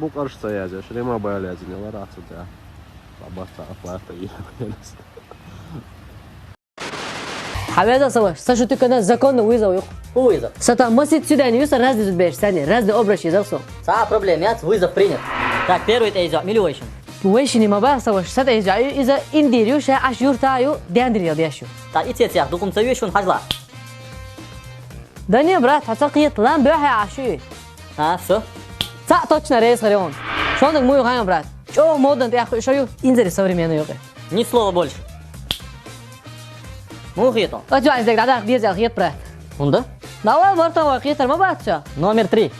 Bukarest'e jedziesz, nie ma bojaledzy, nie ma racji, ja. Basta, оплата и حبيبي صوش ساشو تكنا زكون ويزا ويق Вызов. ستا مسجد سوداني يوسف разный зубеш сани разный образ يزوسو Са проблемец, вызов принят. Так, первый это идет милуэйшн. ويشني ما بقى صوش ستا يجا إذا إنديريو شيء عشور تايو دياندريو دياشو Так, и тетях, дукум цавишун хажла. دنيا برات حتقي طلام بيحي عشوي А, все. تا точно рейс خريون شلونك مو يغايم برات شو модно ты аху шою инзери современный югы Ни слова больше. Мухито. أجوا عندك دعاء خبير زي خيط برات Унда? دعوة مرتا وخيط ما بعدش Номер 3.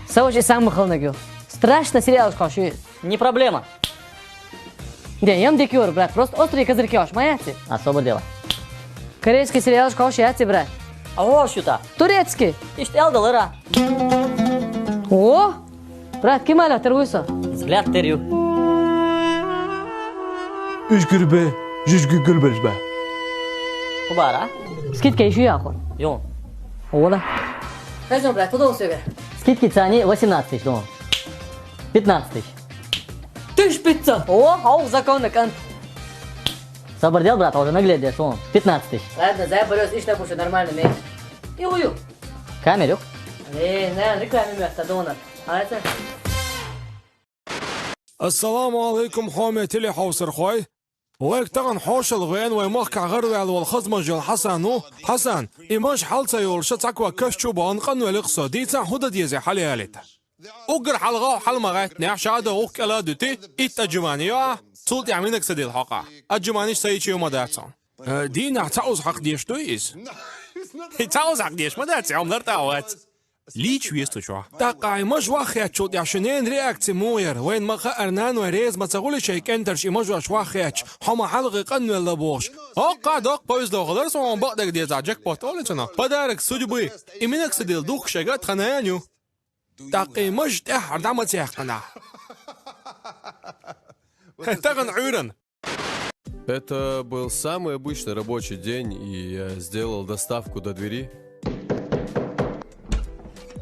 سوش إسام مخلنا جو страшно сериал шкашуй Не проблема. Да, ям дикюр, брат, просто острый козырьки аж, маяци. Особо дело. Корейский сериал шкашуй, яци, брат. А вот что-то. Турецкий. Ишь, элдалера. О, брат, кемаля, торгуйся. Взгляд терю. Üç gülbe, yüz gülberiz be. Кубара. Скидка еще яху. Йон. О, да. Возьмем, брат, туда все. Скидки цене 18 тысяч, думаю. 15 тысяч. 1500. О, хау, законный кант. Собордел, брат, уже наглядишь, вон. 15 тысяч. Ладно, заберешь, ишь так уж нормально, меч. И ую. Камерюк. Не, рекламе место, донор. А это? Assalamu alaikum حومتي حوصر خوي. ويك طغن حوش الغين ويمخك غرد على الخزمة جل حسنو حسن إيماش حالتا يول شتعك وكشتو بانقن والاقتصادي هدا ديزي حالي هالتا أقر حلغة وحلمغات نعش عادة وك ألا دوتي إت أجمانيا صوت يعملك سدي الحقا أجمانيش سيتشي وما داتسان دي نعتعوز حق ديش دويز تعوز حق ديش ما داتسي عمدر تعوات ليش ويستو شو تاقع مش واخيات شو عشانين رياكتي موير وين ما خقرنان وريز ما تقولي شي كنترش مش واخيات حما حلقي قن ولا بوش قاعد بويز لو غدر سو بعدك دي جاك بوتولتنا بدارك سودبي يمينك سديل دوخ شجات خنانيو تاقي مش تحر دعم تيحقنا تاقن عورن. Это был самый обычный рабочий день, и я сделал доставку до двери.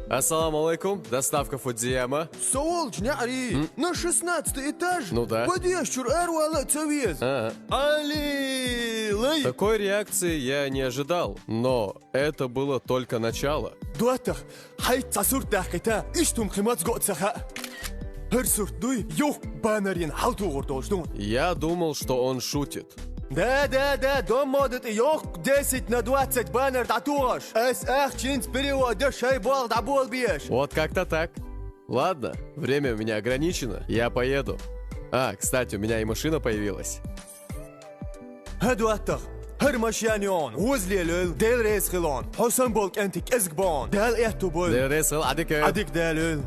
Ассаламу алейкум, доставка Фудзияма. Саолч, няри, на 16 этаж. Ну да. Подъезжур эруала цавез. Али, Такой реакции я не ожидал, но это было только начало. دواتخ حي تصور تحكيتا اشتم خمات قوت سخاء هرسور دوي يوك بانرين حوتو غردوشتون. Я думал, что он шутит. Да, дом модет يوك 10 на 20 баннер татуаж. اس اخ период деш хай бал дабол биеш. Вот как-то так. Ладно, время у меня ограничено, я поеду. А, кстати, у меня и машина появилась. هدواتخ هرمشيانيون وزليلول ديل ريس خلون حسن بولك انتك ازقبون دال احتو بول Ресел, адик. عدك دالول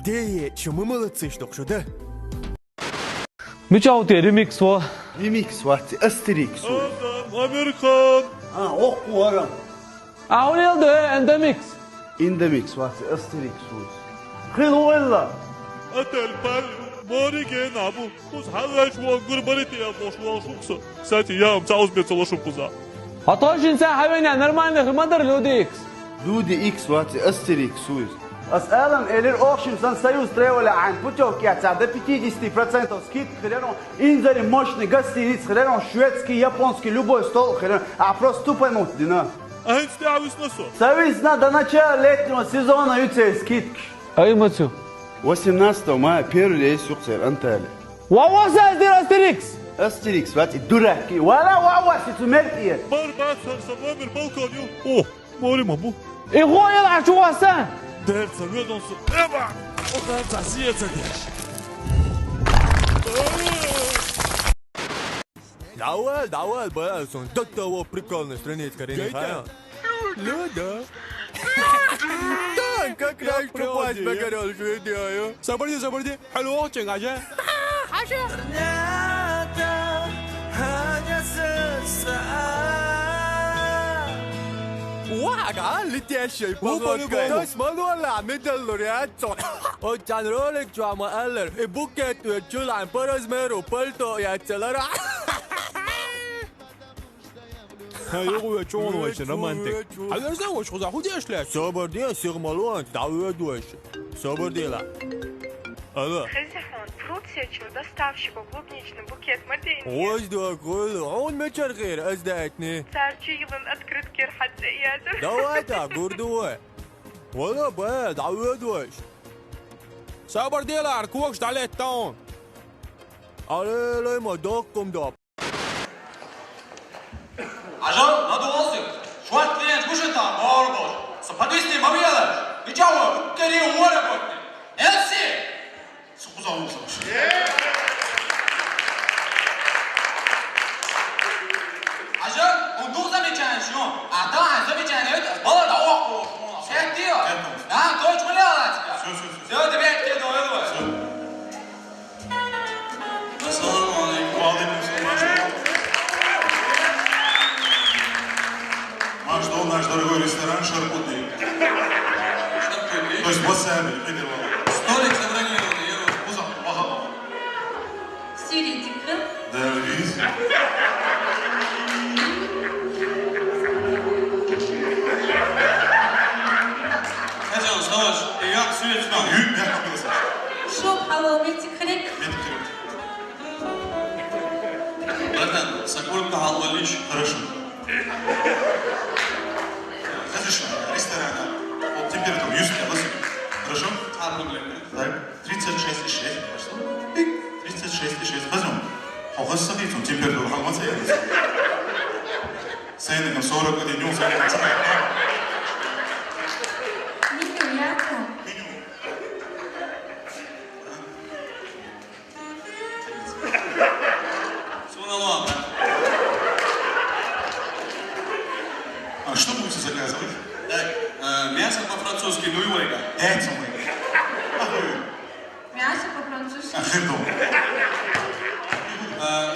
دي شو مملتسيش دوك شو ده Müçavut remix o. ريميكس واحد استريكس Amerikan. اوق Ağır yıldı endemix. اندميكس واحد استريكس خلو ولا Atel pal. Morigen abu. Kus halaş bu gurbariti ya boşluğa şuksa. Sati ya mçauz bir çalışım kuza. Hatta jinsa hayvana normalde hırmadır Ludix. دودي اكس واحد استريكس اسالم الير اوكشن سان سايوز تري ولا عن بوتو كي تعد بيتي 10% سكيت خلينا انزل ماشني غاستي نيت خلينا شويتسكي يابونسكي لوبو ستول خلينا افروس توبا موت دينا Ahit stiavis naso. ساويزنا داнача летнего сезона юце скит Ay maçı. 18 ما بيرو ليس يقصر انت Vavasa ezdir Asterix. استريكس واحد دوراكي ولا واوا ستمرتي Barbat sarsama bir balkon yok. Oh, morima bu. İğoya da şu vasan. Dert sanıyor donsu. Eba. O kadar tasiyet ediyor. دعوال بقى دكتور هو прикольный страничка Ренихая. Люда. Как раз пропасть бегорел видео. Sabırdı. Hello, çengaje. واحد اللي تيشي بس ما ولا مثل لورياتو او كان رولك جو ما قالر بوكيت وجول عن بارازميرو بلتو يا تلرا Yok ya çoğun var işte romantik. Hayır sen hoş güzel. Hadi yaşlar. صبر دي سيغمالون تعويض وش صبر دي لا Алло. Хазихан, фрукт доставщику клубничный букет модельный. Ой, да, он мечер غير ازدعتني. Сарчу يلن открытки حتى يادر. Давай так, гурдуй. Вала бад, عودوش. صبر ديلار كوكش عليه التون. على لا ما دقم داب. Ажал, надо воздух. Шват клиент уже там, борбор. Соподвисни мавьяла. Ничего, кери уворот. Элси. Сухузал. Ажал, он дух замечает, что? А да, замечает, это было до окна. Все дело. Да, дочь гуляла тебя. Все, тебе кеду, это. Ассаламу алейкум. Наш дом, наш дорогой ресторан Шаркутный. То есть васаби, столик забронирован, Сюритика. Да, видите? Хозяин, слышь, я сюритика. Шоп, алло, метикрик. Братан, соколька халвалиш. Хорошо. Разрешено, ресторана. Вот температура, Юсуф, хорошо? Так, 36,6. 36,6. Возьмем. Хохос садится, температура халваться я. Сейнеком 41 днем, сейнеком. Меню яко. Сунало, брат. А что будете заказывать? Так, мясо по-французски, нуйвайка. Яйца мы. Мясо по-французски. Ахырдом.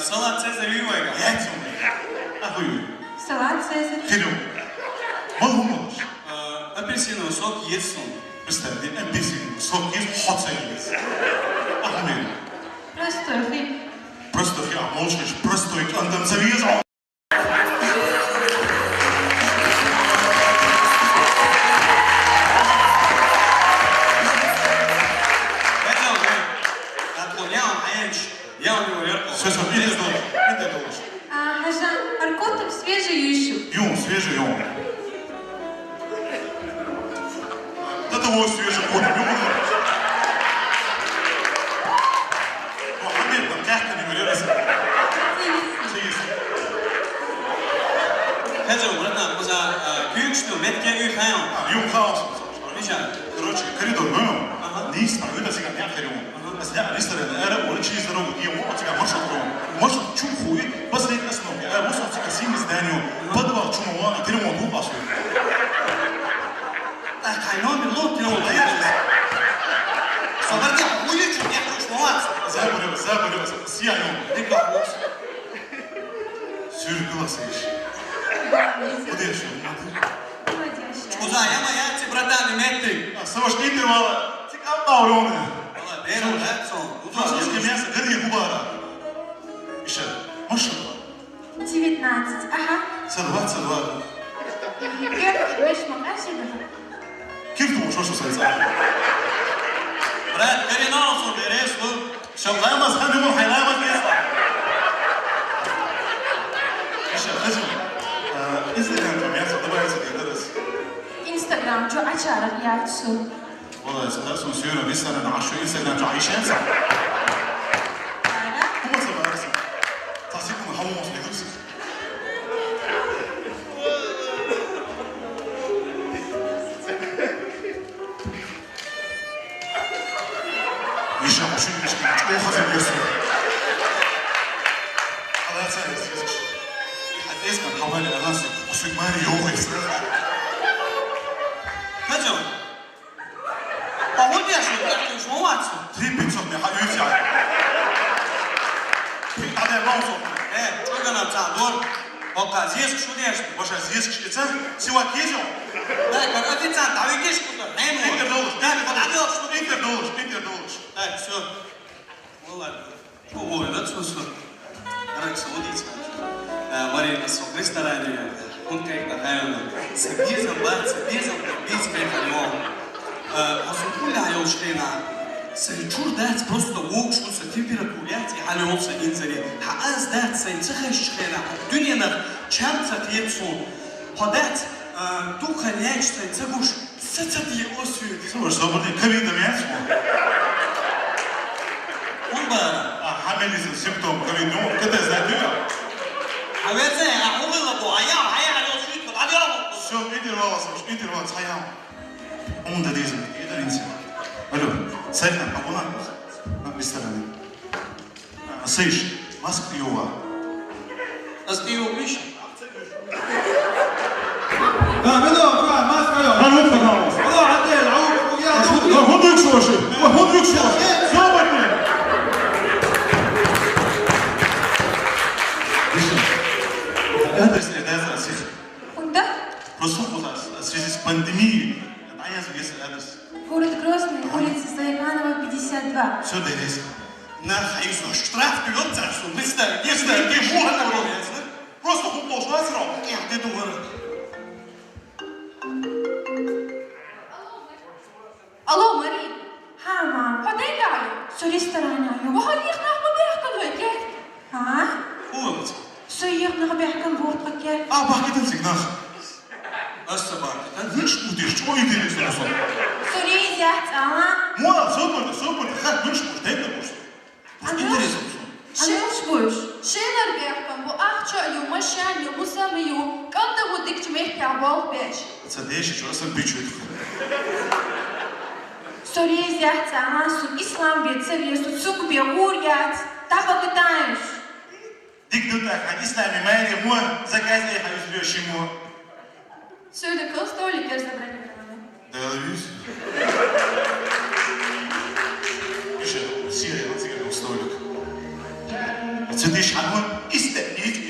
Салат Цезарь, нуйвайка. Яйца мы. Ахуй. Салат Цезарь. Херем. Малумалыш. Апельсиновый сок есть сон. Представьте, апельсин, сок есть, хот есть. Ахуй. Простой хлеб. Просто я молчишь, простой андам завязал. Все, это должен. Хажан, аркотов свежий ющу. Юм, свежий юм. Да того свежий кот, юм. Мухаммед, там мягко не вырезался. Хозяин, братан, мы күйікшті метке үй қаян. Юм хаос. Ничего. Короче, коридор, мы не исправили, а сега мягко юм. أثناء الريستوران أنا ولا شيء زروق هي مو أتيك مرشد روم مرشد شو خوي بس ليك أسمع أنا مو صوتي كسيم زدانيو بدو شو موانا تري مو بو باسو كاينون باللوت تلو صبرت ويجي شو يخرج مواد زابر سيا يوم ديك خلاص سير كلاسيش وديش Куза, я моя ти братан метрик. سواش إنت والله تكام داورونه Беру, да, сон. французское мясо, горди губара. Еще, машина. 19. Ага. 22. Меш магазина. كيف تقول شو سيصير؟ Брат, кореносу берешь, ну. شغلامس خلي مو حلامس يسمع. إيش خزم؟ إنستغرام мясо добавится для درس. Инстаграм, جو أشارك яйцу. والله سلاسل سيرة بيسأل عن شو إنستغرام جو عايشين صح؟ هو سبب رسم. تصيكم الحموم في دوسي. يشرب شو المشكلة؟ شو خزم يوسف؟ هذا سهل يسكت. حد اسمه حوالي راسي وفي ماري هو يسرق. Хозяин. Погоди, что ты уж молодцы. 3500 мне حيوتي على. في هذا موضوع. Что нам задор? Пока здесь что делаешь? Ваша здесь что-то? Сила кизу? Да, как официант, а вы видишь куда? Интер доллар. Да, Интер доллар. Так, все. Ну ладно. Ой, да что? Рак саудитский. Марина, сок ресторане. Он как-то хайона. Сабизм, бат, сабизм, бить как-то его. Осукуля я ушли на. سيتشور دات بروستا ووكش وسا تمبيراتوريات يحالي وصا إنزري حقاز دات سينتخش خينا دنيا چند يبصون هدات دو خلياج سينتخوش ستدي أسود صبر دي كبير دميات وانبا حامل سيمتوم كبير نوم كده زادية حبيتي أقول لك وعيام حيا على وشيك بالعبيان شو إيدي الواس مش إيدي الواس حيام أمون ديزم إيدي الإنسان ألو سيدنا أبونا بيستلمني سيش ماسك يوا أسديو بيش بدو ماسك يوا أنا مفهم بدو عدي العوق ويا هندوك شو شيء هندوك شو صوبني أدرس الإدارة أساسا Куда? просто в связи с пандемией عايز أدرس Город Грозный, улица Заиканова, 52. все درس на حيث штраф пилот царство представь если ты можно вроде просто футбол что срок я ты думаю Алло, Мари. ها مام. هدي قاعد. شو ريستوران يا وهل يخنق بيحكم هيك؟ ها؟ قلت شو يخنق بيحكم بورتك يا؟ باقي تمسك ناخ أصلا باقي تنش مدير شو يدير يسوي سوري زحت أنا. مو سوبر خد مش مشتاق مش أنا مش بوش. شيلر بيحكم بأخشى يوم مشان يوم مساميو. كنت بدك تميح كعبال بيش. تصدقش شو أصلا بيجود سوري زحت أنا سو إسلام بيتصير سو سوق بيغوريات. تابع كتانش. ديك دوتك عن إسلامي مالي مو زكاة أي حاجة في الشيمو Все это колстолик, я забронировала. Да, видишь? Еще Сирия, вот тебе столик. Отсюда еще одно история.